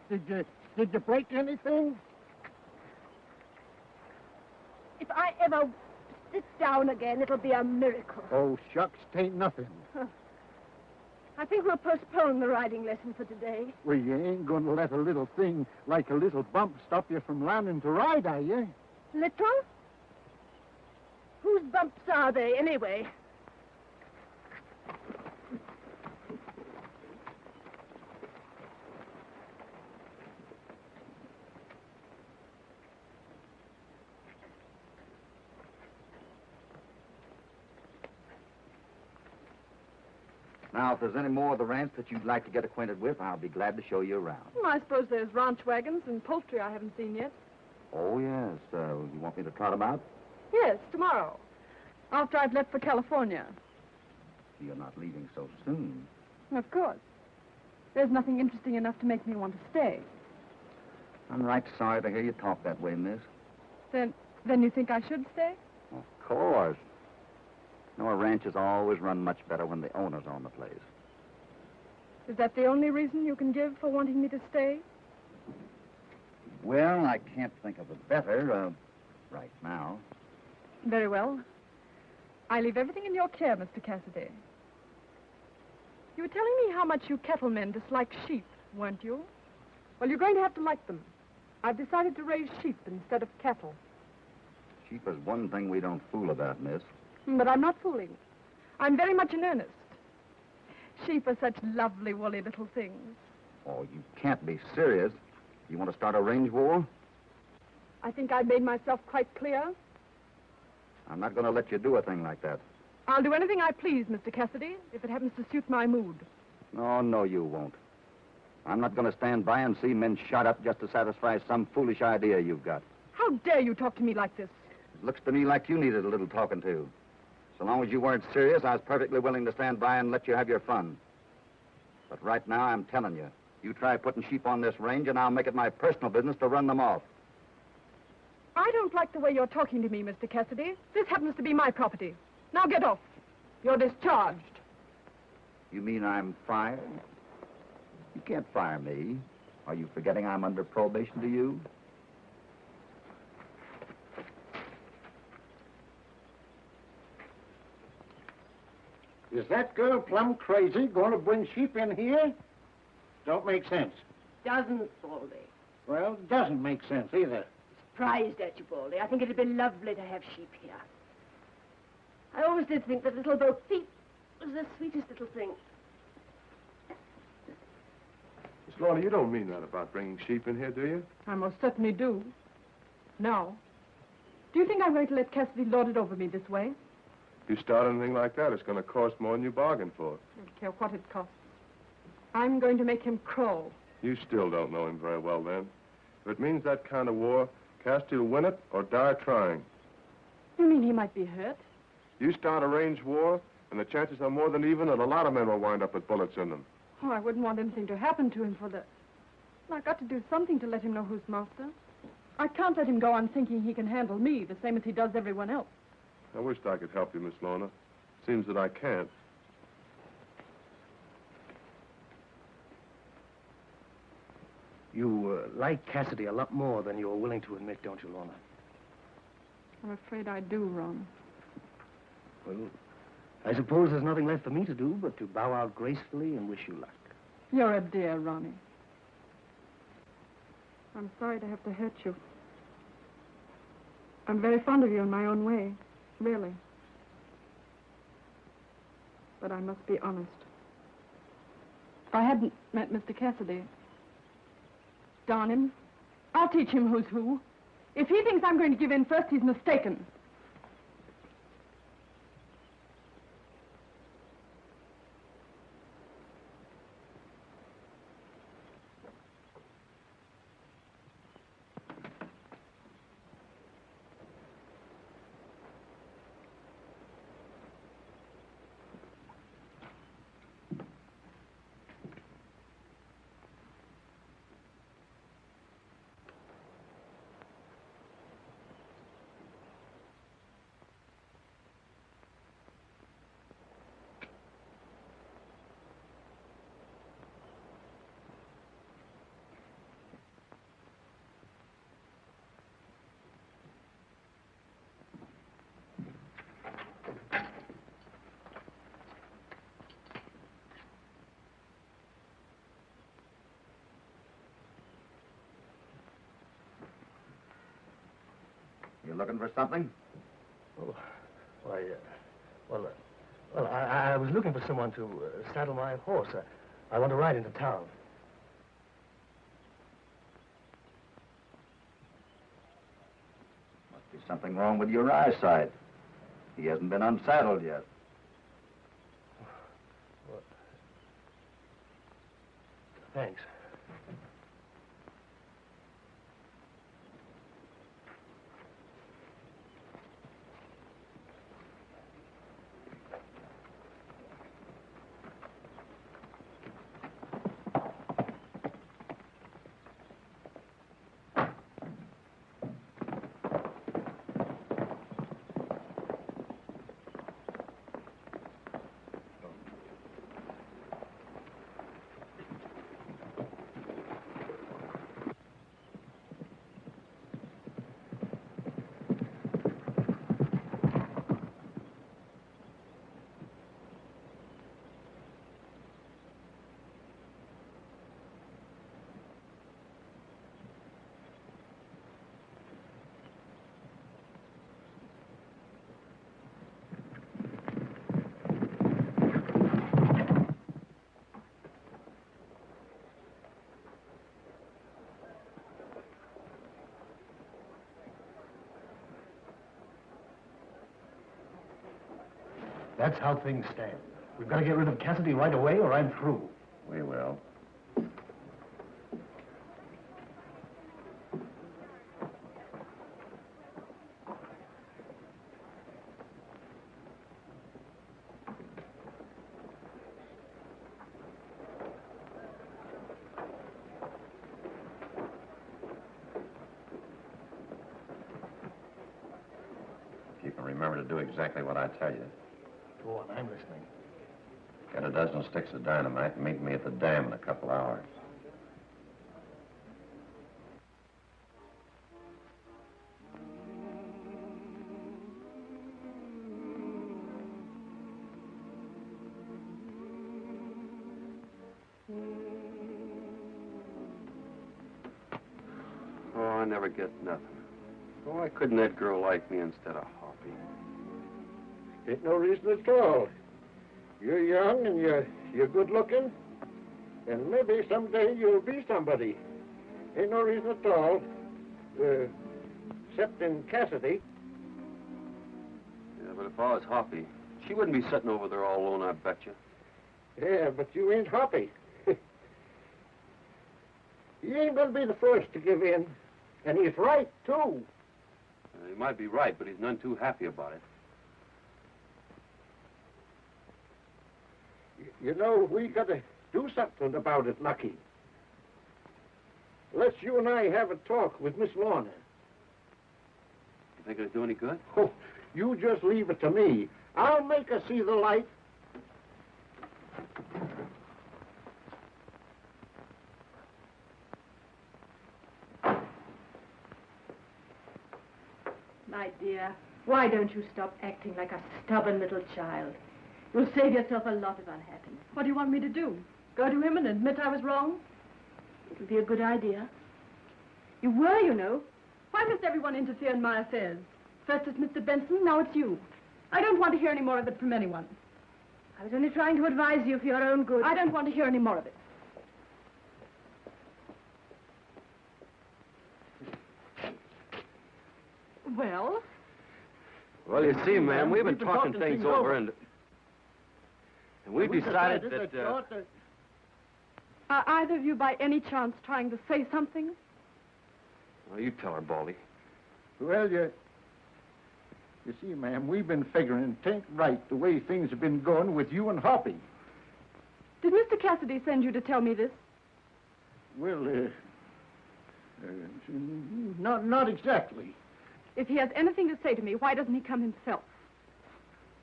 Did you break anything?
If I ever sit down again, it'll be a miracle.
Oh, shucks, tain't nothing.
I think we'll postpone the riding lesson for today.
Well, you ain't going to let a little thing like a little bump stop you from learning to ride, are you?
Little? Whose bumps are they, anyway?
Now, if there's any more of the ranch that you'd like to get acquainted with, I'll be glad to show you around.
Well, I suppose there's ranch wagons and poultry I haven't seen yet.
Oh, yes. You want me to trot them out?
Yes, tomorrow. After I've left for California.
You're not leaving so soon.
Of course. There's nothing interesting enough to make me want to stay.
I'm right sorry to hear you talk that way, miss.
Then you think I should stay?
Of course. You know, a ranch is always run much better when the owner's on the place.
Is that the only reason you can give for wanting me to stay?
Well, I can't think of a better, right now.
Very well. I leave everything in your care, Mr. Cassidy. You were telling me how much you cattlemen dislike sheep, weren't you? Well, you're going to have to like them. I've decided to raise sheep instead of cattle.
Sheep is one thing we don't fool about, miss.
But I'm not fooling. I'm very much in earnest. Sheep are such lovely, woolly little things.
Oh, you can't be serious. You want to start a range war?
I think I've made myself quite clear.
I'm not going to let you do a thing like that.
I'll do anything I please, Mr. Cassidy, if it happens to suit my mood.
No, you won't. I'm not going to stand by and see men shot up just to satisfy some foolish idea you've got.
How dare you talk to me like this?
It looks to me like you needed a little talking to. So long as you weren't serious, I was perfectly willing to stand by and let you have your fun. But right now, I'm telling you, you try putting sheep on this range, and I'll make it my personal business to run them off.
I don't like the way you're talking to me, Mr. Cassidy. This happens to be my property. Now get off. You're discharged.
You mean I'm fired? You can't fire me. Are you forgetting I'm under probation to you?
Is that girl plumb crazy going to bring sheep in here? Don't make sense.
Doesn't, Baldy.
Well, it doesn't make sense either.
Surprised at you, Baldy. I think it'd be lovely to have sheep here. I always did think that little Bo Peep was the sweetest little thing.
Miss Lorna, you don't mean that about bringing sheep in here, do you?
I most certainly do. Now, do you think I'm going to let Cassidy lord it over me this way?
If you start anything like that, it's going to cost more than you bargained for.
I don't care what it costs. I'm going to make him crow.
You still don't know him very well, then. If it means that kind of war, Cassidy will win it or die trying.
You mean he might be hurt?
You start a range war, and the chances are more than even that a lot of men will wind up with bullets in them.
Oh, I wouldn't want anything to happen to him for the... I've got to do something to let him know who's master. I can't let him go on thinking he can handle me the same as he does everyone else.
I wished I could help you, Miss Lorna. Seems that I can't.
You like Cassidy a lot more than you're willing to admit, don't you, Lorna?
I'm afraid I do, Ron.
Well, I suppose there's nothing left for me to do but to bow out gracefully and wish you luck.
You're a dear, Ronnie. I'm sorry to have to hurt you. I'm very fond of you in my own way, really. But I must be honest. If I hadn't met Mr. Cassidy, darn him, I'll teach him who's who. If he thinks I'm going to give in first, he's mistaken.
looking for something?
Oh, why, I was looking for someone to saddle my horse. I want to ride into town.
Must be something wrong with your eyesight. He hasn't been unsaddled yet.
Well, thanks. That's how things stand. We've got to get rid of Cassidy right away or I'm through.
We will. If you can remember to do exactly what I tell you.
Go on, I'm listening.
Get a dozen sticks of dynamite and meet me at the dam in a couple hours.
Oh, I never get nothing. Oh, why couldn't that girl like me instead of Hoppy?
Ain't no reason at all. You're young and you're good looking, and maybe someday you'll be somebody. Ain't no reason at all, except in Cassidy.
Yeah, but if I was Hoppy, she wouldn't be sitting over there all alone, I bet you.
Yeah, but you ain't Hoppy. He ain't gonna be the first to give in, and he's right too.
He might be right, but he's none too happy about it.
You know, we got to do something about it, Lucky. Let's you and I have a talk with Miss Lorna.
You think it'll do any good?
Oh, you just leave it to me. I'll make her see the light.
My dear, why don't you stop acting like a stubborn little child? You'll save yourself a lot of unhappiness.
What do you want me to do? Go to him and admit I was wrong?
It'll be a good idea. You were, you know.
Why must everyone interfere in my affairs? First it's Mr. Benson, now it's you. I don't want to hear any more of it from anyone.
I was only trying to advise you for your own good.
I don't want to hear any more of it. Well?
Well, you see, ma'am, we've been talking things over, and we decided that...
Are either of you by any chance trying to say something?
Well, you tell her, Baldy.
Well, you see, ma'am, we've been figuring it ain't right the way things have been going with you and Hoppy.
Did Mr. Cassidy send you to tell me this?
Well, not exactly.
If he has anything to say to me, why doesn't he come himself?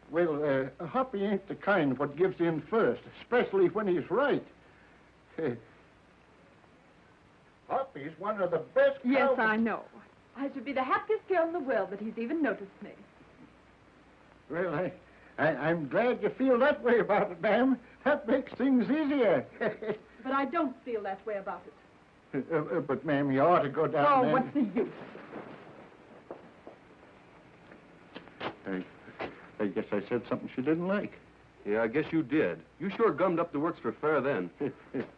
Well, Hoppy ain't the kind what gives in first, especially when he's right. Hoppy's one of the best...
Yes, I know. I should be the happiest girl in the world that he's even noticed me.
Well, I'm glad you feel that way about it, ma'am. That makes things easier.
But I don't feel that way about it.
But, ma'am, you ought to go down there.
Oh, what's the use?
I guess I said something she didn't like.
Yeah, I guess you did. You sure gummed up the works for fair then.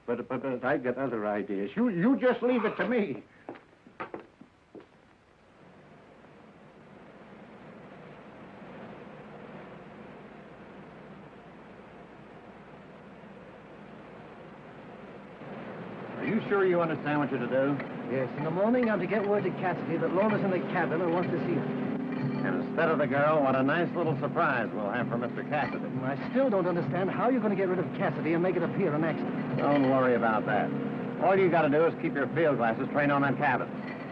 but I got other ideas. You just leave it to me.
Are you sure you understand what you're to do?
Yes, in the morning I'm to get word to Cassidy that Lorna's in the cabin and wants to see her.
And instead of the girl, what a nice little surprise we'll have for Mr. Cassidy.
I still don't understand how you're going to get rid of Cassidy and make it appear an accident.
Don't worry about that. All you got to do is keep your field glasses trained on that cabin.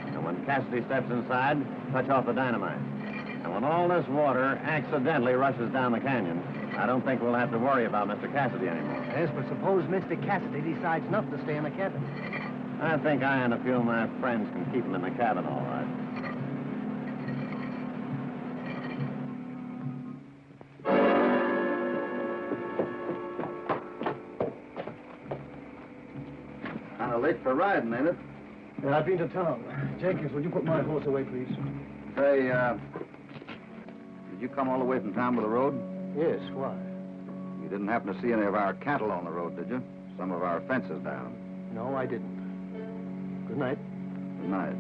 And when Cassidy steps inside, touch off the dynamite. And when all this water accidentally rushes down the canyon, I don't think we'll have to worry about Mr. Cassidy anymore.
Yes, but suppose Mr. Cassidy decides not to stay in the cabin.
I think I and a few of my friends can keep him in the cabin all right.
Kind of late for riding, ain't it?
Yeah, I've been to town. Jenkins, would you put my horse away, please?
Say, did you come all the way from town with the road?
Yes, why?
You didn't happen to see any of our cattle on the road, did you? Some of our fences down.
No, I didn't. Good night.
Good night.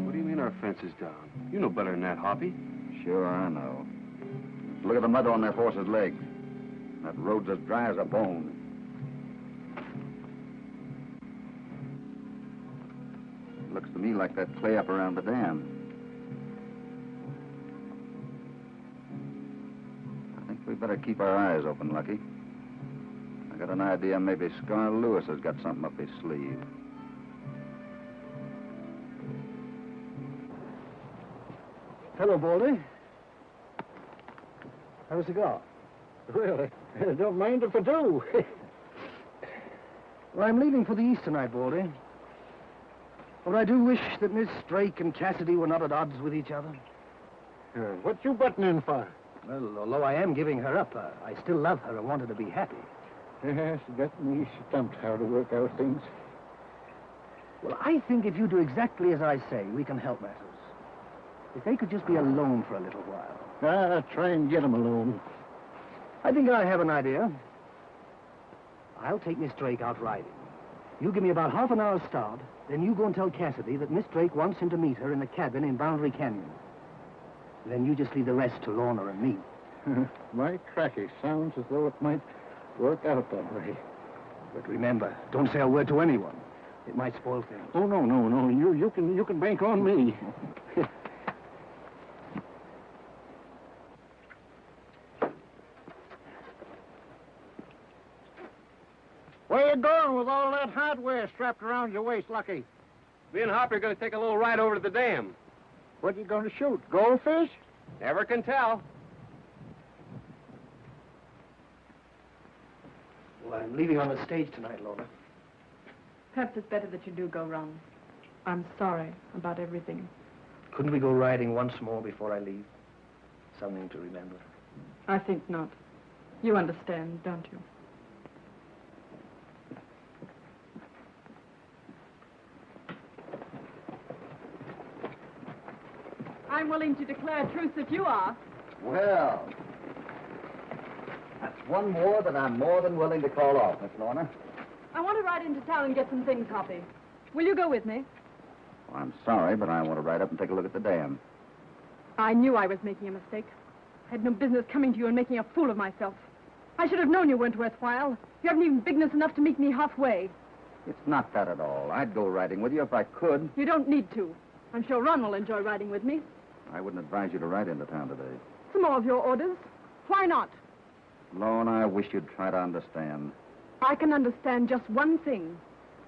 What do you mean our fence is down? You know better than that, Hoppy.
Sure, I know. Look at the mud on that horse's leg. That road's as dry as a bone. Looks to me like that clay up around the dam. I think we better keep our eyes open, Lucky. I got an idea maybe Scar Lewis has got something up his sleeve.
Hello, Baldy. Have a cigar?
Well, I don't mind if I do.
Well, I'm leaving for the East tonight, Baldy. But I do wish that Miss Drake and Cassidy were not at odds with each other.
What you butting in for?
Well, although I am giving her up, I still love her and want her to be happy.
Yes, got me stumped how to work out things.
Well, I think if you do exactly as I say, we can help matters. If they could just be alone for a little while.
Try and get them alone.
I think I have an idea. I'll take Miss Drake out riding. You give me about half an hour's start, then you go and tell Cassidy that Miss Drake wants him to meet her in the cabin in Boundary Canyon. Then you just leave the rest to Lorna and me.
My cracky, sounds as though it might work out that way.
But remember, don't say a word to anyone. It might spoil things.
Oh, no. You can bank on me. Where you going with all that hardware strapped around your waist, Lucky?
Me and Hoppy are going to take a little ride over to the dam.
What you going to shoot? Goldfish?
Never can tell.
Well, I'm leaving on the stage tonight, Lorna.
Perhaps it's better that you do go, Ron. I'm sorry about everything.
Couldn't we go riding once more before I leave? Something to remember.
I think not. You understand, don't you? I'm willing to declare truce if you are.
Well, that's one more that I'm more than willing to call off, Miss Lorna.
I want to ride into town and get some things, Hoppy. Will you go with me?
Well, I'm sorry, but I want to ride up and take a look at the dam.
I knew I was making a mistake. I had no business coming to you and making a fool of myself. I should have known you weren't worthwhile. You haven't even bigness enough to meet me halfway.
It's not that at all. I'd go riding with you if I could.
You don't need to. I'm sure Ron will enjoy riding with me.
I wouldn't advise you to ride into town today.
Some more of your orders. Why not?
Lorna, I wish you'd try to understand.
I can understand just one thing.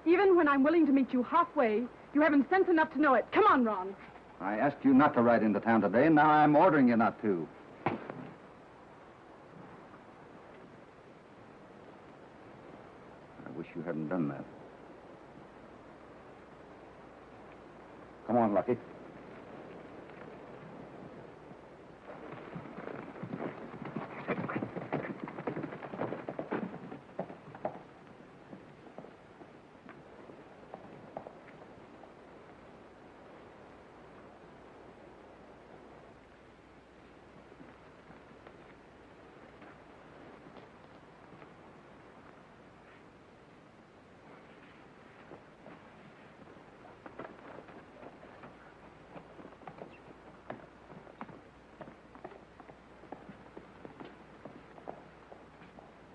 Even when I'm willing to meet you halfway, you haven't sense enough to know it. Come on, Ron.
I asked you not to ride into town today, and now I'm ordering you not to. I wish you hadn't done that. Come on, Lucky.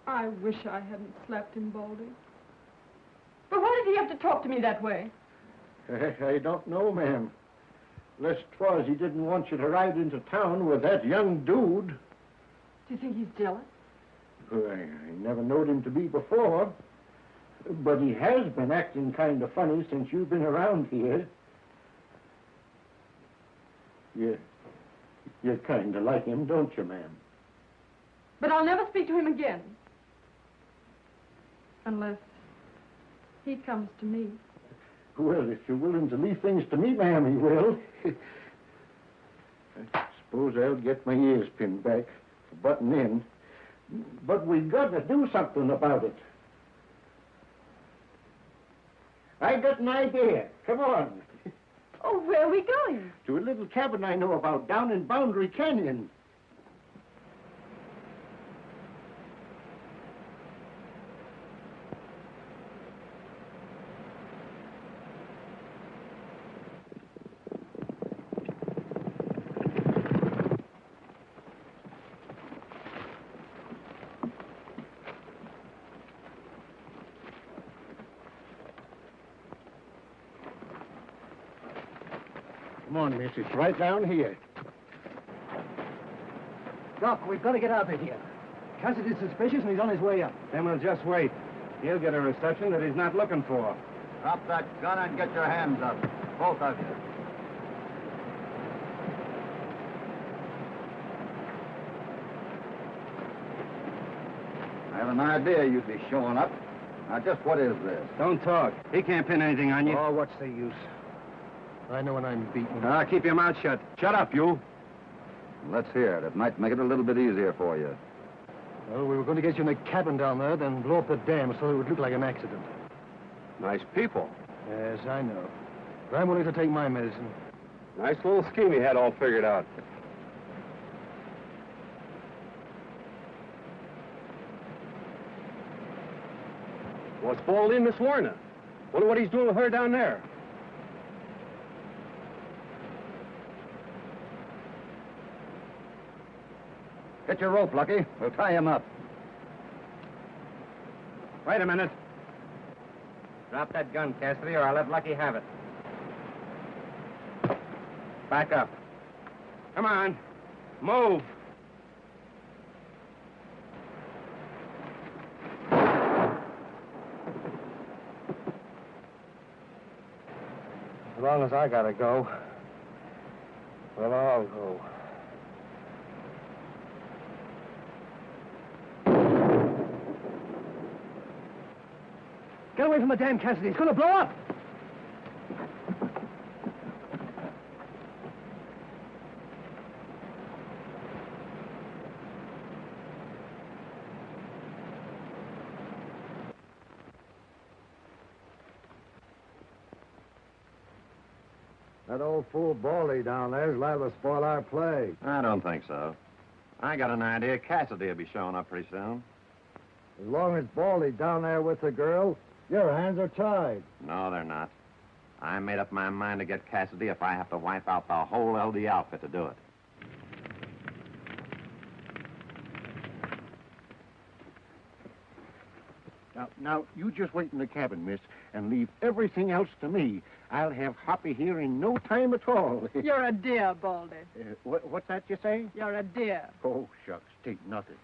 I wish I hadn't slapped him, Baldy. But why did he have to talk to me that way?
I don't know, ma'am. Unless 'twas he didn't want you to ride into town with that young dude.
Do you think he's jealous?
I never knowed him to be before. But he has been acting kind of funny since you've been around here. You kind of like him, don't you, ma'am?
But I'll never speak to him again. Unless he comes to me.
Well, if you're willing to leave things to me, ma'am, he will. I suppose I'll get my ears pinned back for butting in. But we've got to do something about it. I got an idea. Come on.
Oh, where are we going?
To a little cabin I know about down in Boundary Canyon. Come on, miss. It's right down here.
Doc, we've got to get out of here. Cassidy's suspicious and he's on his way up.
Then we'll just wait. He'll get a reception that he's not looking for.
Drop that gun and get your hands up. Both of you. I have an idea you'd be showing up. Now, just what is this?
Don't talk. He can't pin anything on you.
Oh, what's the use? I know when I'm beaten.
Keep your mouth shut. Shut up, you.
Let's hear it. It might make it a little bit easier for you.
Well, we were going to get you in a cabin down there, then blow up the dam so it would look like an accident.
Nice people.
Yes, I know. But I'm willing to take my medicine.
Nice little scheme he had all figured out. What's Baldy and Miss Lorna? Wonder what he's doing with her down there.
Get your rope, Lucky. We'll tie him up.
Wait a minute. Drop that gun, Cassidy, or I'll let Lucky have it. Back up. Come on. Move.
As long as I gotta go, well, I'll go. Get away from the dam, Cassidy. It's going to blow up.
That old fool Baldy down there is liable to spoil our play.
I don't think so. I got an idea Cassidy will be showing up pretty soon.
As long as Baldy's down there with the girl, your hands are tied.
No, they're not. I made up my mind to get Cassidy if I have to wipe out the whole LD outfit to do it.
Now, you just wait in the cabin, miss, and leave everything else to me. I'll have Hoppy here in no time at all.
You're a dear, Baldy.
What's that you say?
You're a dear.
Oh, shucks, take nothing.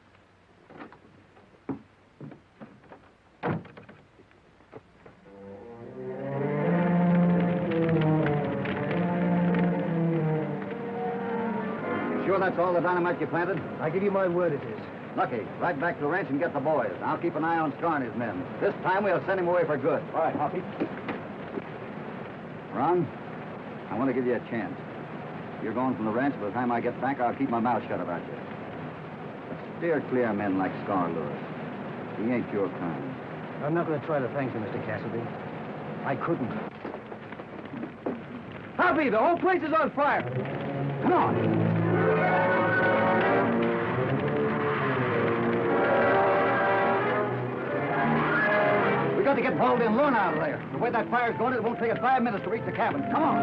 Sure that's all the dynamite you planted?
I give you my word it is.
Lucky, right back to the ranch and get the boys. I'll keep an eye on Scar and his men. This time we'll send him away for good.
All right, Hoppy.
Ron, I want to give you a chance. You're going from the ranch. By the time I get back, I'll keep my mouth shut about you. But steer clear men like Scar Lewis. He ain't your kind.
I'm not going to try to thank you, Mr. Cassidy. I couldn't. Hoppy, the whole place is on fire. Come on. We got to get Baldy and Lorna out of there. The way that fire's going, it won't take us 5 minutes to reach the cabin. Come on.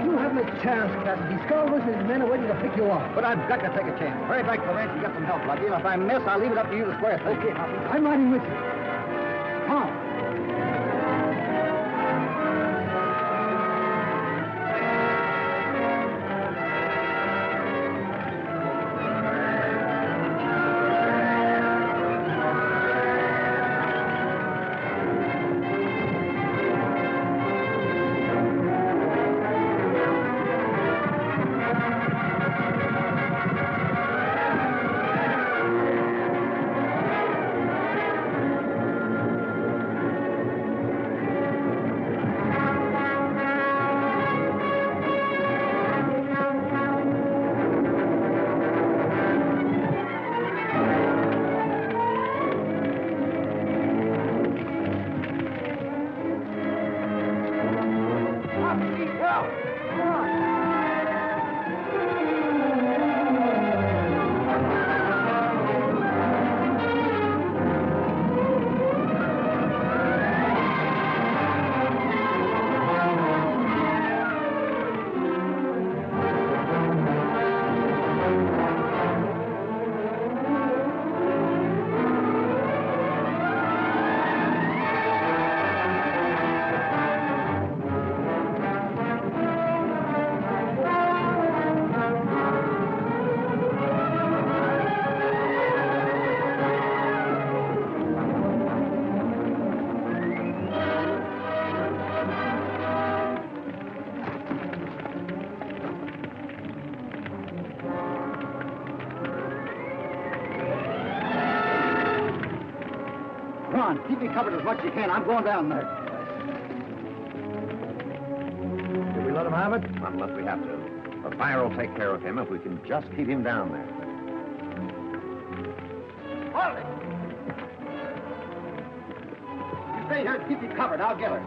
You haven't a chance. Cassidy. Scaldless and his men are waiting to pick you up.
But I've got to take a chance. Hurry back to the ranch and get some help, Lucky. And if I miss, I'll leave it up to you to square things.
Okay, Hoppy. I'm riding with you. Come on.
Keep me covered as much as you can. I'm going down there.
Did we let him have it? Not unless we have to. The fire will take care of him if we can just keep him down there.
Hold it! You stay here and keep me covered. I'll get her.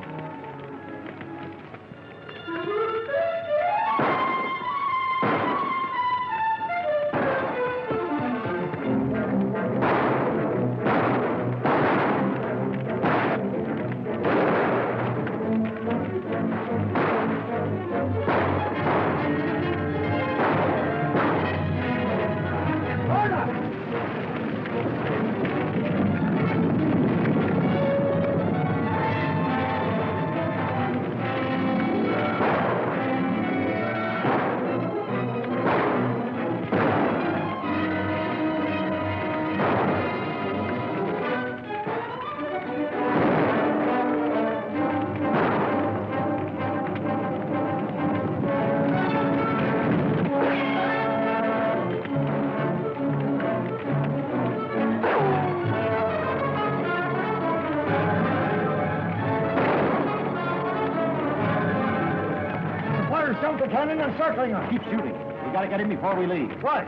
Turning and circling us.
Keep shooting. We gotta get him before we leave.
Right.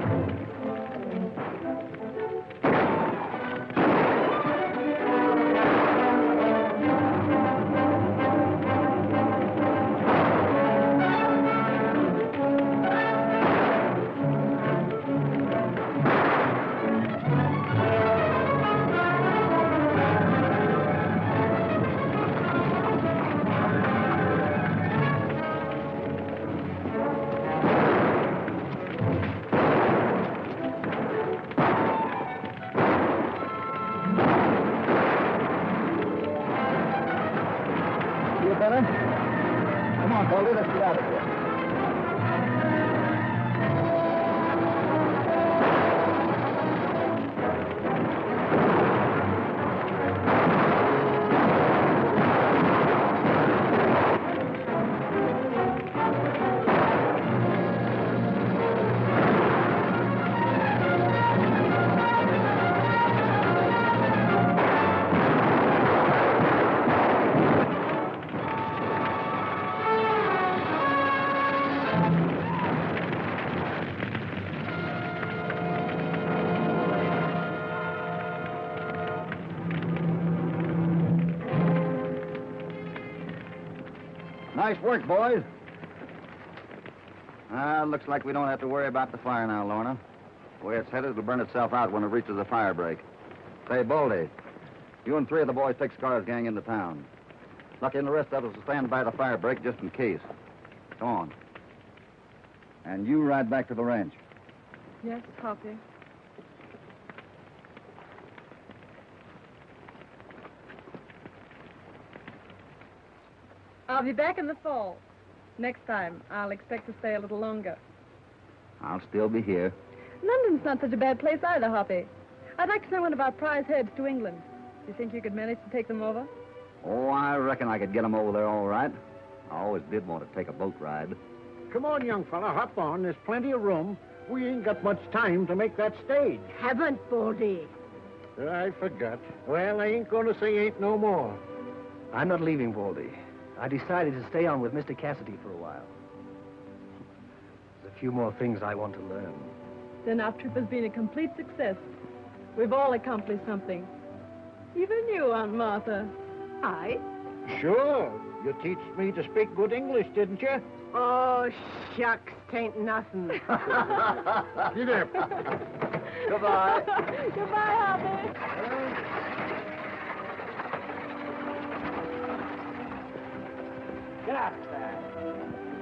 Come on, Goldie, let's get out of here. Nice work, boys. Looks like we don't have to worry about the fire now, Lorna. The way it's headed, it'll burn itself out when it reaches the fire break. Say, Baldy, you and 3 of the boys take Scar's gang into town. Lucky and the rest of us will stand by the fire break just in case. Come on. And you ride back to the ranch.
Yes, Hoppy. I'll be back in the fall. Next time, I'll expect to stay a little longer.
I'll still be here.
London's not such a bad place either, Hoppy. I'd like to send one of our prize heads to England. Do you think you could manage to take them over?
Oh, I reckon I could get 'em over there all right. I always did want to take a boat ride.
Come on, young fella, hop on. There's plenty of room. We ain't got much time to make that stage.
Haven't, Baldy.
I forgot. Well, I ain't going to say ain't no more.
I'm not leaving, Baldy. I decided to stay on with Mr. Cassidy for a while. There's a few more things I want to learn.
Then our trip has been a complete success. We've all accomplished something. Even you, Aunt Martha.
I?
Sure. You teached me to speak good English, didn't you?
Oh, shucks, tain't nothing.
Get up.
Goodbye.
Goodbye, Hoppy.
Get out there.